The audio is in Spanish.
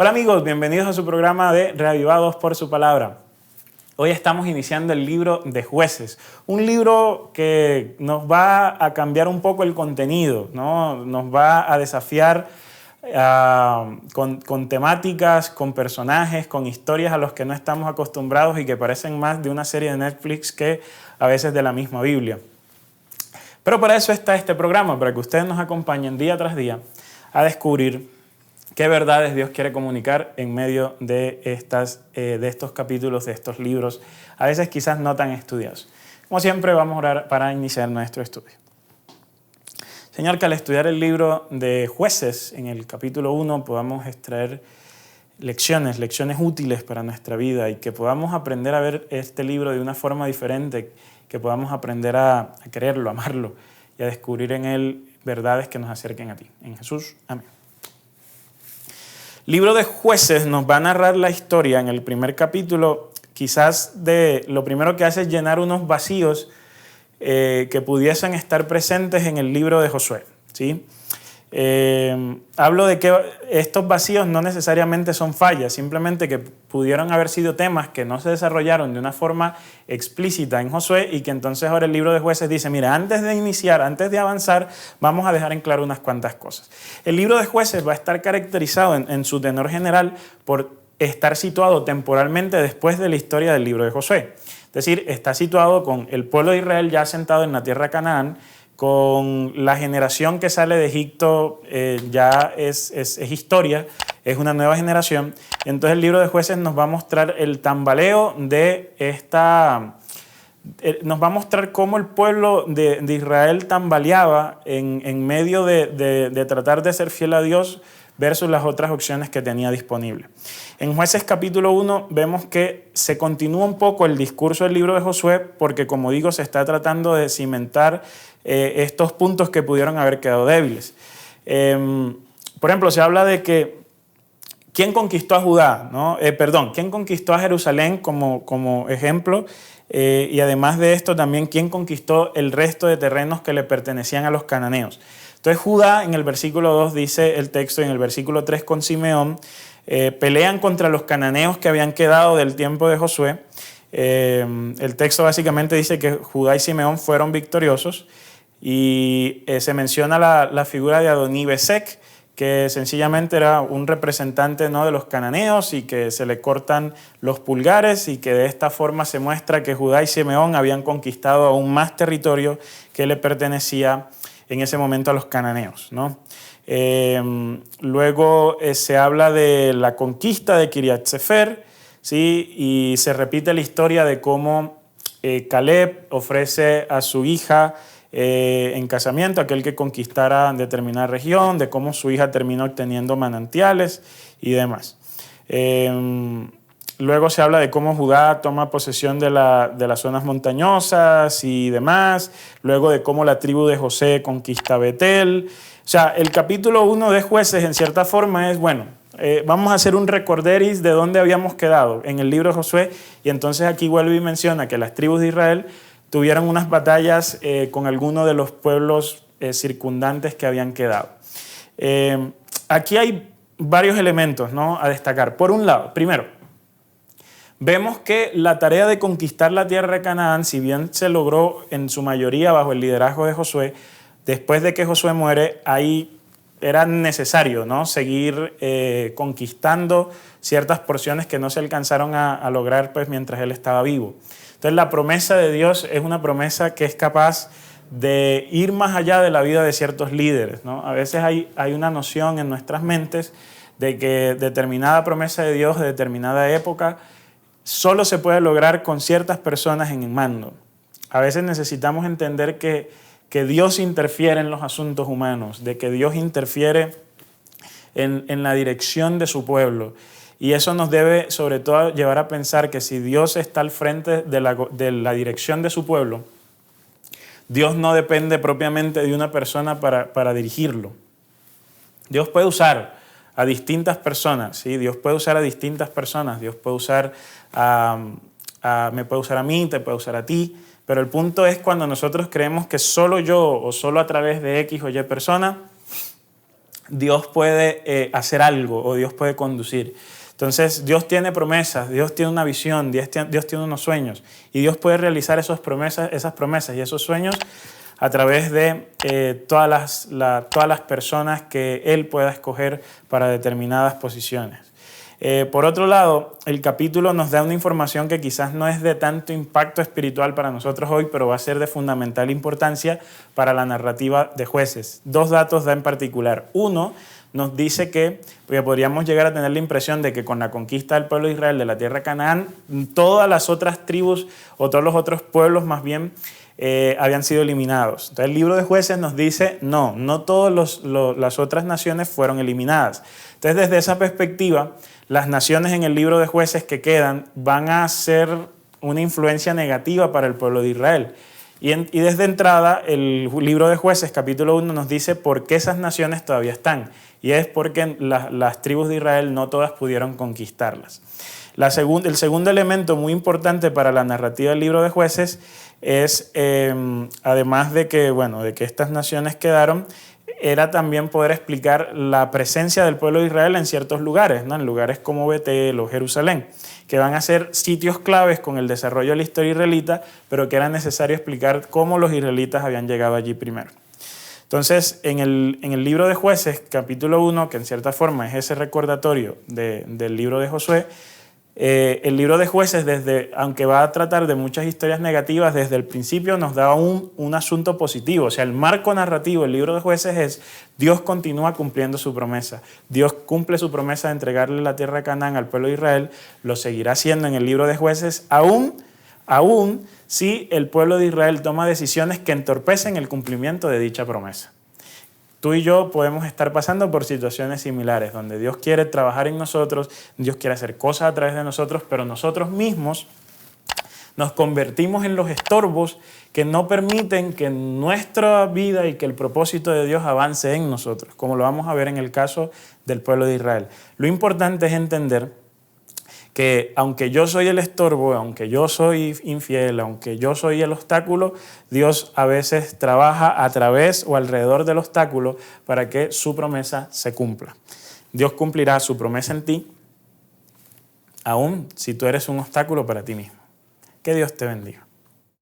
Hola amigos, bienvenidos a su programa de Reavivados por su Palabra. Hoy estamos iniciando el libro de Jueces, un libro que nos va a cambiar un poco el contenido, ¿no? Nos va a desafiar con temáticas, con personajes, con historias a los que no estamos acostumbrados y que parecen más de una serie de Netflix que a veces de la misma Biblia. Pero para eso está este programa, para que ustedes nos acompañen día tras día a descubrir qué verdades Dios quiere comunicar en medio de estos capítulos, de estos libros, a veces quizás no tan estudiados. Como siempre, vamos a orar para iniciar nuestro estudio. Señor, que al estudiar el libro de Jueces, en el capítulo 1, podamos extraer lecciones útiles para nuestra vida y que podamos aprender a ver este libro de una forma diferente, que podamos aprender a quererlo, a amarlo y a descubrir en él verdades que nos acerquen a ti. En Jesús, amén. El libro de Jueces nos va a narrar la historia en el primer capítulo, quizás lo primero que hace es llenar unos vacíos que pudiesen estar presentes en el libro de Josué, ¿sí? Hablo de que estos vacíos no necesariamente son fallas, simplemente que pudieron haber sido temas que no se desarrollaron de una forma explícita en Josué y que entonces ahora el libro de Jueces dice, mira, antes de iniciar, antes de avanzar, vamos a dejar en claro unas cuantas cosas. El libro de Jueces va a estar caracterizado en su tenor general por estar situado temporalmente después de la historia del libro de Josué. Es decir, está situado con el pueblo de Israel ya asentado en la tierra de Canaán, con la generación que sale de Egipto, ya es historia, es una nueva generación. Entonces el libro de Jueces nos va a mostrar el tambaleo de nos va a mostrar cómo el pueblo de Israel tambaleaba en medio de tratar de ser fiel a Dios versus las otras opciones que tenía disponibles. En Jueces capítulo 1 vemos que se continúa un poco el discurso del libro de Josué porque, como digo, se está tratando de cimentar estos puntos que pudieron haber quedado débiles. Por ejemplo, se habla de que ¿quién conquistó a Judá? ¿Quién conquistó a Jerusalén como ejemplo? Y además de esto también, ¿quién conquistó el resto de terrenos que le pertenecían a los cananeos? Entonces Judá, en el versículo 2 dice el texto, y en el versículo 3 con Simeón, pelean contra los cananeos que habían quedado del tiempo de Josué. El texto básicamente dice que Judá y Simeón fueron victoriosos y se menciona la figura de Adoní-Besec, que sencillamente era un representante, ¿no?, de los cananeos y que se le cortan los pulgares y que de esta forma se muestra que Judá y Simeón habían conquistado aún más territorio que le pertenecía en ese momento a los cananeos, ¿no? Luego se habla de la conquista de Kiriat Sefer, ¿sí? Y se repite la historia de cómo Caleb ofrece a su hija en casamiento, aquel que conquistara determinada región, de cómo su hija terminó obteniendo manantiales y demás. Luego se habla de cómo Judá toma posesión de las zonas montañosas y demás. Luego de cómo la tribu de José conquista Betel. O sea, el capítulo 1 de Jueces, en cierta forma, es, vamos a hacer un recorderis de dónde habíamos quedado en el libro de Josué. Y entonces aquí vuelve y menciona que las tribus de Israel tuvieron unas batallas con algunos de los pueblos circundantes que habían quedado. Aquí hay varios elementos, ¿no?, a destacar. Por un lado, primero, vemos que la tarea de conquistar la tierra de Canaán, si bien se logró en su mayoría bajo el liderazgo de Josué, después de que Josué muere, ahí era necesario, ¿no?, seguir conquistando ciertas porciones que no se alcanzaron a lograr pues, mientras él estaba vivo. Entonces la promesa de Dios es una promesa que es capaz de ir más allá de la vida de ciertos líderes, ¿no? A veces hay una noción en nuestras mentes de que determinada promesa de Dios de determinada época solo se puede lograr con ciertas personas en el mando. A veces necesitamos entender que Dios interfiere en los asuntos humanos, de que Dios interfiere en la dirección de su pueblo. Y eso nos debe sobre todo llevar a pensar que si Dios está al frente de la dirección de su pueblo, Dios no depende propiamente de una persona para dirigirlo. Dios puede usar a distintas personas, ¿sí? Dios puede usar a distintas personas, Dios puede usar me puede usar a mí, te puede usar a ti, pero el punto es cuando nosotros creemos que solo yo o solo a través de X o Y persona, Dios puede hacer algo o Dios puede conducir. Entonces, Dios tiene promesas, Dios tiene una visión, Dios tiene unos sueños y Dios puede realizar esas promesas y esos sueños a través de todas las personas que Él pueda escoger para determinadas posiciones. Por otro lado, el capítulo nos da una información que quizás no es de tanto impacto espiritual para nosotros hoy, pero va a ser de fundamental importancia para la narrativa de Jueces. 2 datos da en particular. Uno, nos dice que podríamos llegar a tener la impresión de que con la conquista del pueblo de Israel de la tierra de Canaán, todas las otras tribus o todos los otros pueblos más bien habían sido eliminados. Entonces el libro de Jueces nos dice, no todas las otras naciones fueron eliminadas. Entonces desde esa perspectiva, las naciones en el libro de Jueces que quedan van a ser una influencia negativa para el pueblo de Israel. Y desde entrada, el libro de Jueces, capítulo 1, nos dice por qué esas naciones todavía están. Y es porque las tribus de Israel no todas pudieron conquistarlas. El segundo elemento muy importante para la narrativa del libro de Jueces es, además de que estas naciones quedaron, era también poder explicar la presencia del pueblo de Israel en ciertos lugares, ¿no? En lugares como Betel o Jerusalén, que van a ser sitios claves con el desarrollo de la historia israelita, pero que era necesario explicar cómo los israelitas habían llegado allí primero. Entonces, en el libro de Jueces, capítulo 1, que en cierta forma es ese recordatorio del libro de Josué, el libro de Jueces, aunque va a tratar de muchas historias negativas, desde el principio nos da un asunto positivo. O sea, el marco narrativo del libro de Jueces es Dios continúa cumpliendo su promesa. Dios cumple su promesa de entregarle la tierra de Canaán al pueblo de Israel, lo seguirá haciendo en el libro de Jueces, aún si el pueblo de Israel toma decisiones que entorpecen el cumplimiento de dicha promesa. Tú y yo podemos estar pasando por situaciones similares, donde Dios quiere trabajar en nosotros, Dios quiere hacer cosas a través de nosotros, pero nosotros mismos nos convertimos en los estorbos que no permiten que nuestra vida y que el propósito de Dios avance en nosotros, como lo vamos a ver en el caso del pueblo de Israel. Lo importante es entender que aunque yo soy el estorbo, aunque yo soy infiel, aunque yo soy el obstáculo, Dios a veces trabaja a través o alrededor del obstáculo para que su promesa se cumpla. Dios cumplirá su promesa en ti, aun si tú eres un obstáculo para ti mismo. Que Dios te bendiga.